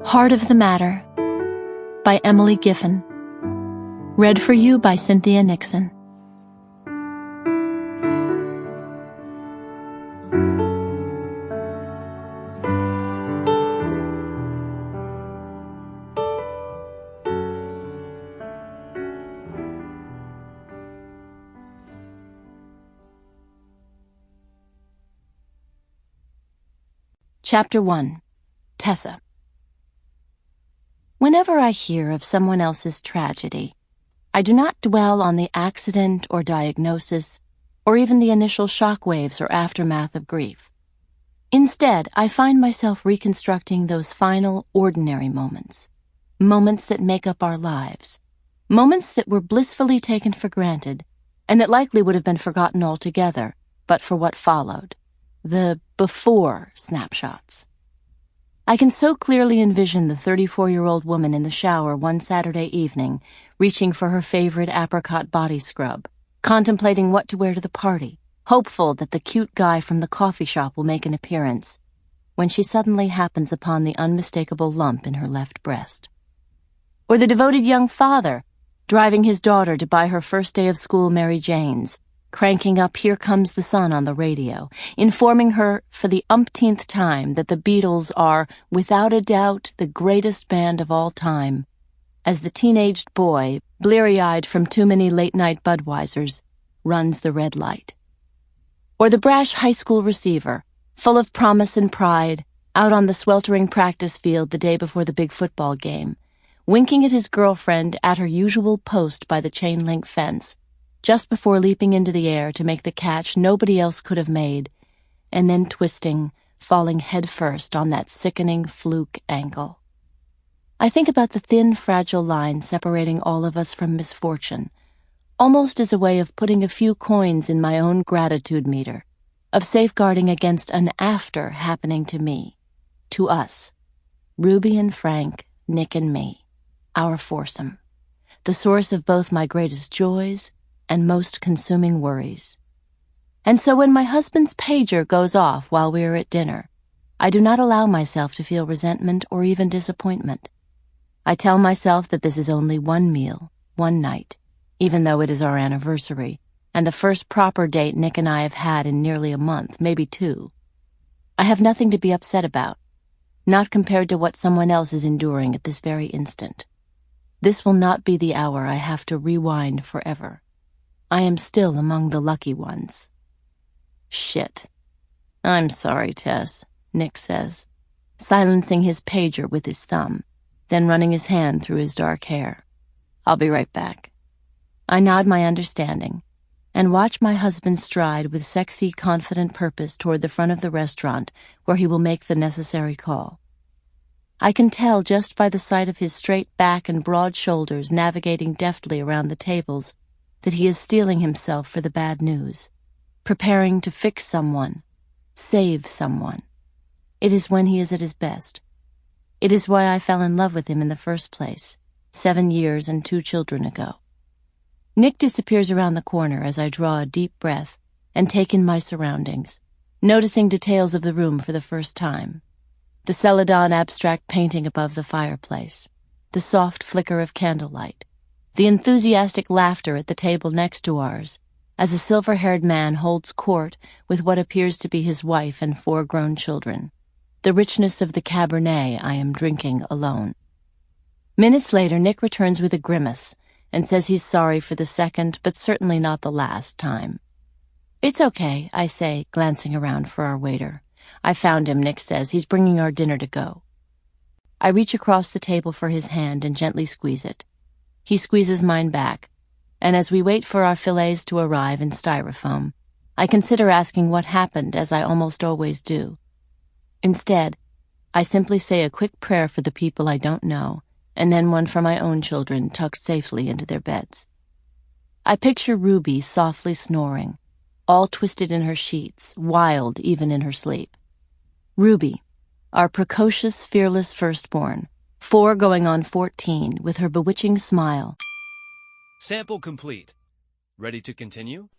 Heart of the Matter by Emily Giffin. Read for you by Cynthia Nixon. Chapter 1. Tessa. Whenever I hear of someone else's tragedy, I do not dwell on the accident or diagnosis, or even the initial shockwaves or aftermath of grief. Instead, I find myself reconstructing those final, ordinary moments that make up our lives, moments that were blissfully taken for granted, and that likely would have been forgotten altogether, but for what followed. The before snapshots. I can so clearly envision the 34-year-old woman in the shower one Saturday evening, reaching for her favorite apricot body scrub, contemplating what to wear to the party, hopeful that the cute guy from the coffee shop will make an appearance, when she suddenly happens upon the unmistakable lump in her left breast. Or the devoted young father, driving his daughter to buy her first day of school Mary Jane's, cranking up Here Comes the Sun on the radio, informing her for the umpteenth time that the Beatles are, without a doubt, the greatest band of all time, as the teenaged boy, bleary-eyed from too many late-night Budweisers, runs the red light. Or the brash high school receiver, full of promise and pride, out on the sweltering practice field the day before the big football game, winking at his girlfriend at her usual post by the chain-link fence, just before leaping into the air to make the catch nobody else could have made, and then twisting, falling headfirst on that sickening fluke ankle. I think about the thin, fragile line separating all of us from misfortune, almost as a way of putting a few coins in my own gratitude meter, of safeguarding against an after happening to me, to us, Ruby and Frank, Nick and me, our foursome, the source of both my greatest joys and most consuming worries. And so when my husband's pager goes off while we are at dinner, I do not allow myself to feel resentment or even disappointment. I tell myself that this is only one meal, one night, even though it is our anniversary, and the first proper date Nick and I have had in nearly a month, maybe 2. I have nothing to be upset about, not compared to what someone else is enduring at this very instant. This will not be the hour I have to rewind forever. I am still among the lucky ones. Shit. I'm sorry, Tess, Nick says, silencing his pager with his thumb, then running his hand through his dark hair. I'll be right back. I nod my understanding and watch my husband stride with sexy, confident purpose toward the front of the restaurant where he will make the necessary call. I can tell just by the sight of his straight back and broad shoulders navigating deftly around the tables that he is steeling himself for the bad news, preparing to fix someone, save someone. It is when he is at his best. It is why I fell in love with him in the first place, 7 years and 2 children ago. Nick disappears around the corner as I draw a deep breath and take in my surroundings, noticing details of the room for the first time. The Celadon abstract painting above the fireplace, the soft flicker of candlelight, the enthusiastic laughter at the table next to ours, as a silver-haired man holds court with what appears to be his wife and 4 grown children, the richness of the Cabernet I am drinking alone. Minutes later, Nick returns with a grimace and says he's sorry for the second, but certainly not the last time. It's okay, I say, glancing around for our waiter. I found him, Nick says. He's bringing our dinner to go. I reach across the table for his hand and gently squeeze it. He squeezes mine back, and as we wait for our fillets to arrive in styrofoam, I consider asking what happened, as I almost always do. Instead, I simply say a quick prayer for the people I don't know, and then one for my own children tucked safely into their beds. I picture Ruby softly snoring, all twisted in her sheets, wild even in her sleep. Ruby, our precocious, fearless firstborn, 4 going on 14, with her bewitching smile. Sample complete. Ready to continue?